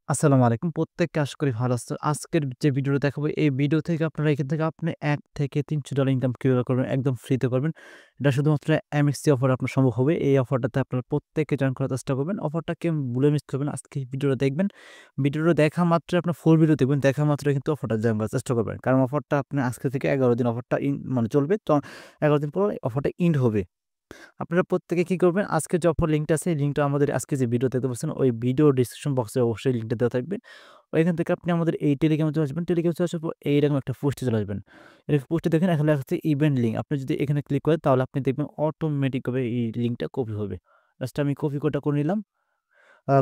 আসসালামু আলাইকুম। প্রত্যেককে আশা করি ভালো আছো। আজকের যে ভিডিওটা দেখাবো, এই ভিডিও থেকে আপনারা এখান থেকে আপনি $1 থেকে $300 ইনকাম কিভাবে করবেন, একদম ফ্রিতে করবেন। এটা শুধুমাত্র MXC অফারে আপনার সম্ভব হবে। এই অফারটাতে আপনারা প্রত্যেকে জয়েন করার চেষ্টা করবেন। অফারটা কেউ ভুলে মিস করবেন না। আজকে এই ভিডিওটা দেখবেন। ভিডিওটা দেখা মাত্রই আপনার ফুল ভিডিও দেখবেন। দেখা মাত্রই কিন্তু অফারটা জয়েন করার চেষ্টা করবেন। কারণ অফারটা আপনি আজকে থেকে ১১ দিন অফারটা মানে চলবে। তো ১১ দিন পর অফারটা এন্ড হবে। আপনারা প্রত্যেকে কি করবেন? আজকে যে অফার লিঙ্কটা আছে, এই লিঙ্কটা আমাদের আজকে যে ভিডিও দেখতে পাচ্ছেন, ওই ভিডিও ডেসক্রিপশন বক্সে অবশ্যই লিঙ্কটা দেওয়া থাকবে। ওইখান থেকে আপনি আমাদের এই টেলিগ্রামে চলে আসবেন। টেলিগ্রামে চলে আসার পর এইরকম একটা পোস্টে চলে আসবেন। এরকম পোস্টে দেখেন এখানে লেখা আছে ইভেন্ট লিঙ্ক। আপনি যদি এখানে ক্লিক করেন তাহলে আপনি দেখবেন অটোমেটিকভাবে এই লিঙ্কটা কপি হবে। জাস্ট আমি কপি কোডটা করে নিলাম।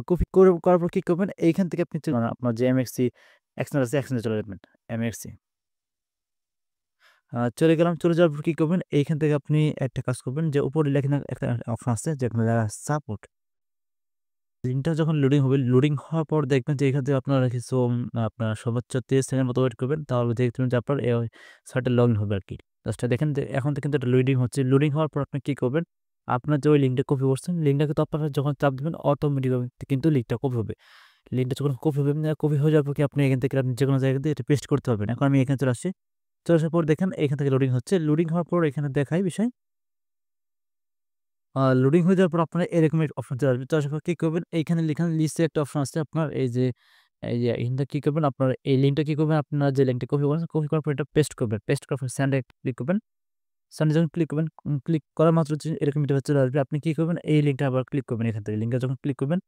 কপি করার পর কি করবেন? এইখান থেকে আপনি আপনার যে MXC এক্সচেঞ্জ আছে, এক্সচেঞ্জে চলে যাবেন। MXC চলে গেলাম। চলে যাওয়ার পর কি করবেন? এইখান থেকে আপনি একটা কাজ করবেন যে উপরে লেখেন একটা অপশন আছে যেখানে লেখা আছে সাপোর্ট। লিঙ্কটা যখন লোডিং হবে, লোডিং হওয়ার পর দেখবেন যে এখান থেকে আপনারা কিছু আপনার সর্বোচ্চ 30 সেকেন্ড মতো ওয়েট করবেন। তাহলে দেখবেন যে আপনার সাইটে লগইন হবে আরকি। জাস্ট দেখেন যে এখন থেকে কিন্তু এটা লোডিং হচ্ছে। লোডিং হওয়ার পর আপনি কি করবেন? আপনার যে ওই লিঙ্কটা কপি করছেন, লিঙ্কটা কিন্তু আপনারা যখন চাপ দিবেন অটোমেটিকভাবে কিন্তু লিঙ্কটা কপি হবে। লিঙ্কটা যখন কপি হবে, কপি হয়ে যাওয়ার পর কি আপনি এখান থেকে আপনি যেকোনো জায়গা দিয়ে এটা পেস্ট করতে পারবেন। এখন আমি এখানে চলে আসছি। চলে আসার পর দেখেন এখান থেকে লোডিং হচ্ছে। লোডিং হওয়ার পর এখানে দেখায় বিষয় লোডিং হয়ে যাওয়ার পর আপনারা এরকম একটা অপশন চলে আসবে। তো আসার পর কি করবেন? এইখানে লিখেন লিস্টে একটা অপশন আছে আপনার এই যে এখানটা কি করবেন? আপনার এই লিঙ্কটা কি করবেন? আপনার যে লিঙ্কটা কপি করেছেন, কপি করার পর এটা পেস্ট করবেন। পেস্ট করার পর সেন্ড এ ক্লিক করবেন। সেন্ড এ যখন ক্লিক করবেন, ক্লিক করা মাত্র যে এরকম ইন্টারফেস চলে আসবে। আপনি কি করবেন? এই লিঙ্কটা আবার ক্লিক করবেন এখান থেকে। লিঙ্কে যখন ক্লিক করবেন,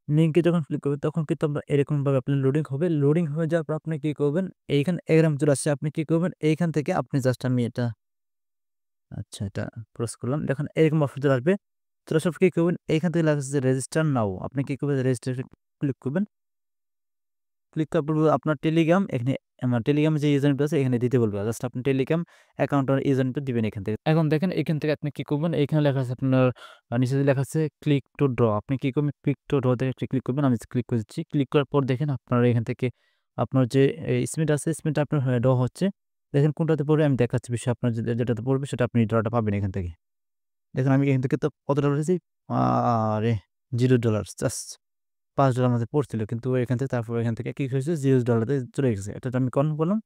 লিঙ্কে যখন ক্লিক করবেন তখন কিন্তু আপনার এরকমভাবে আপনার লোডিং হবে। লোডিং হয়ে যাওয়ার পর আপনি কি করবেন? এইখানে এরকম চলে আসছে। আপনি কি করবেন? এইখান থেকে আপনি জাস্ট আমি এটা আচ্ছা, এটা ক্রস করলাম। দেখেন এরকম অপশন চলে আসবে। চলে আসার পর কি করবেন? এইখান থেকে লেখা আছে যে রেজিস্টার নাও। আপনি কি করবেন? রেজিস্ট্রেশন ক্লিক করবেন। ক্লিক করার পর আপনার টেলিগ্রাম এখানে আমার টেলিগ্রামে যে ইউজার নেমটা আছে এখানে দিতে বলবে। জাস্ট আপনি টেলিগ্রাম অ্যাকাউন্টের ইউজার নেমটা দিবেন এখান থেকে। এখন দেখেন এখান থেকে আপনি কি করবেন? এখানে লেখা আছে আপনার নিচে যে লেখা আছে ক্লিক টু ড্র। আপনি কি করবেন? ক্লিক টু ড্র থেকে ক্লিক করবেন। আমি ক্লিক করে দিচ্ছি। ক্লিক করার পর দেখেন আপনার এখান থেকে আপনার যে স্মিথ আছে, স্মিথটা আপনার ড্র হচ্ছে। দেখেন কোনটাতে পড়বে আমি দেখাচ্ছি বিষয় আপনার যেটাতে পড়বে সেটা আপনি ড্রটা পাবেন এখান থেকে। দেখুন আমি এখান থেকে তো কত ডলার পেয়েছি? আরে $0 জাস্ট $5 আমাদের পড়ছিল। কিন্তু এখান থেকে তারপর এখান থেকে কি হয়েছে $0 তে চলে গেছে। এটা তো আমি কনফার্ম করলাম।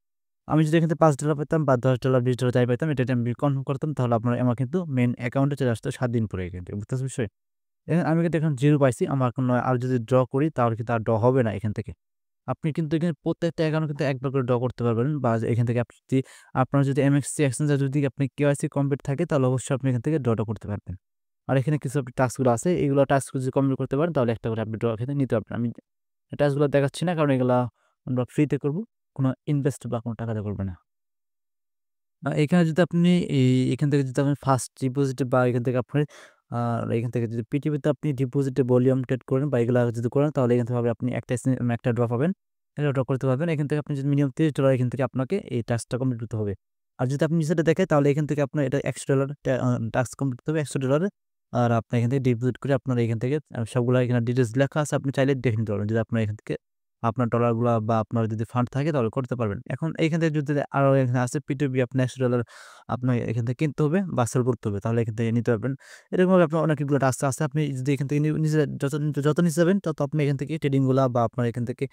আমি যদি এখান থেকে $5 পেতাম বা $10 $20 যাই পেতাম এটা আমি কনফার্ম করতাম তাহলে আমার কিন্তু মেইন অ্যাকাউন্টে চলে আসতো ৭ দিন পরে এখান থেকে। বুঝতে পারছেন বিষয়? দেখেন আমি কিন্তু এখন 0 পাইছি। আমার এখন আর যদি ড্র করি তাহলে কিন্তু আর ড্র হবে না এখান থেকে। আপনি কিন্তু এখানে প্রত্যেকটা অ্যাকাউন্ট কিন্তু একবার করে ড্র করতে পারবেন বা এখান থেকে আপনি যদি আপনার যদি MXC এক্সচেঞ্জ এ যদি আপনি KYC কমপ্লিট থাকে তাহলে অবশ্যই আপনি এখান থেকে ড্রটা করতে পারবেন। আর এখানে কিছু আপনি টাস্কগুলো আছে এগুলো টাস্কগুলো যদি কমপ্লিট করতে পারেন তাহলে একটা করে আপনি ড্র এখানে নিতে পারবেন। আমি টাস্কগুলো দেখাচ্ছি না কারণ এগুলা আমরা ফ্রিতে করব। কোনো ইনভেস্ট বা কোনো টাকা দিয়ে করবে না। এখানে যদি আপনি এখান থেকে যদি আপনি ফার্স্ট ডিপোজিট বা এখান থেকে আপনি এখান থেকে যদি পিটিপিতে আপনি ডিপোজিটে ভলিউম ট্রেড করেন বা এগুলা যদি করেন তাহলে এখান থেকে আপনি একটা ড্র পাবেন। একটা ড্র করতে পারবেন। এখান থেকে আপনি যদি মিনিমাম $30 এখান থেকে আপনাকে এই টাস্কটা কমপ্লিট করতে হবে। আর যদি আপনি নিচেটা দেখেন তাহলে এখান থেকে আপনার এটা $100 টাস্ক কমপ্লিট করতে হবে $100 আর আপনি এখান থেকে ডিপোজিট করে আপনার এখান থেকে সবগুলা এখানে ডিটেইলস লেখা আছে আপনি চাইলে দেখে নিতে পারবেন। যদি আপনার এখান থেকে আপনার ডলারগুলা বা আপনার যদি ফান্ড থাকে তাহলে করতে পারবেন। এখন এইখান থেকে যদি আরো এখানে আছে P2P আপনি $100 আপনার এখান থেকে কিনতে হবে বা সেল করতে হবে। তাহলে এখান থেকে নিতে পারবেন। এরকমভাবে আপনার অনেকগুলো টাস্ক আছে। আপনি যদি এখান থেকে নিজে যত নিতে যাবেন তত আপনি এখান থেকে ট্রেডিং গুলা বা আপনার এখান থেকে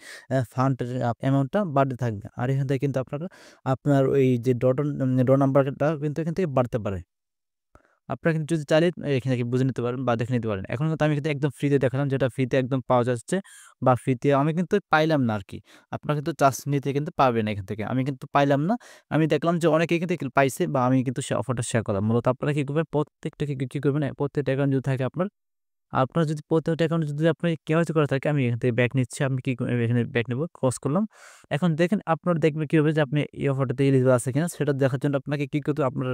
ফান্ডের অ্যামাউন্টটা বাড়তে থাকবে। আর এখান থেকে কিন্তু আপনার ওই যে ড্র নাম্বারটা কিন্তু এখান থেকে বাড়তে পারে। আপনারা কিন্তু যদি চাইলে এখান থেকে বুঝে নিতে পারেন বা দেখে নিতে পারেন। এখন কিন্তু আমি কিন্তু একদম ফ্রিতে দেখালাম যেটা ফ্রিতে একদম পাওয়া যাচ্ছে বা ফ্রিতে আমি কিন্তু পাইলাম না আরকি। আপনারা কিন্তু চার্জ নিতে কিন্তু পারবেন এখান থেকে। আমি কিন্তু পাইলাম না। আমি দেখলাম যে অনেকে এখান থেকে পাইছে বা আমি কিন্তু সে অফারটা শেয়ার করলাম। মূলত আপনারা কি করবেন প্রত্যেকটা কি করবেন প্রত্যেকটা অ্যাকাউন্ট যদি থাকে আপনার যদি প্রত্যেকটা অ্যাকাউন্টে যদি আপনি কেওয়াইসি করা থাকে আমি এখান থেকে ব্যাক নিচ্ছি। আমি কি এখানে ব্যাক নেব, ক্রস করলাম। এখন দেখেন আপনারা দেখবেন কিভাবে যে আপনি এই অফারটাতে এলিজিবল আছে কিনা সেটা দেখার জন্য আপনাকে কি করতে হবে আপনার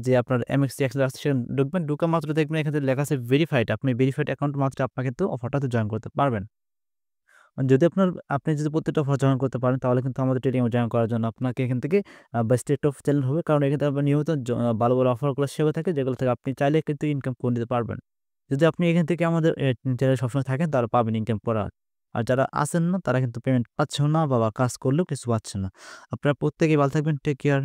যে আপনার MXC অ্যাক্সেস আছে সেখানে ঢুকবেন। ঢুকা মাত্র দেখবেন এখানে লেখা আছে ভেরিফাইড। আপনি ভেরিফাইড অ্যাকাউন্ট মাত্র আপনার কিন্তু অফারটাতে জয়েন করতে পারবেন। যদি আপনি যদি প্রত্যেকটা অফার জয়েন করতে পারেন তাহলে কিন্তু আমাদের ট্রেডিং এ জয়েন করার জন্য আপনাকে এখান থেকে বেস্ট রেট অফ চ্যানেল হবে। কারণ এখানে আপনার নিয়মিত ভালো, ভালো অফারগুলো সেবা থাকে যেগুলো থেকে আপনি চাইলে কিন্তু ইনকাম করে নিতে পারবেন। যদি আপনি এখান থেকে আমাদের চ্যানেলে সবসময় থাকেন তাহলে পাবেন ইনকাম করার। আর যারা আছেন না তারা কিন্তু পেমেন্ট পাচ্ছেন না বা কাজ করলেও কিছু পাচ্ছেন না। আপনারা প্রত্যেকেই ভালো থাকবেন। Take care.